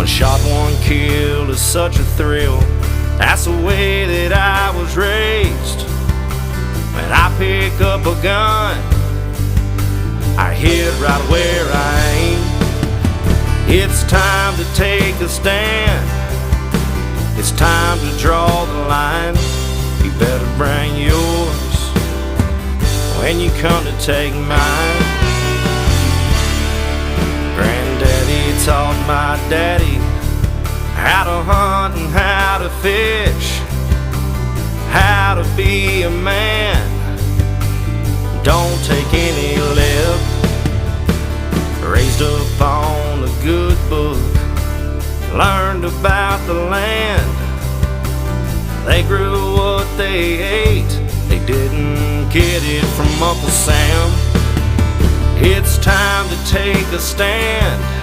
One shot, one kill is such a thrill. That's the way that I was raised. When I pick up a gun, I hit right where I aim. It's time to take a stand. It's time to draw the line. You better bring yours when you come to take mine. Granddaddy taught my daddy how to hunt and how to fish, how to be a man. Don't take any lip. Raised up on a good book, learned about the land. They grew what they ate, they didn't get it from Uncle Sam. It's time to take a stand.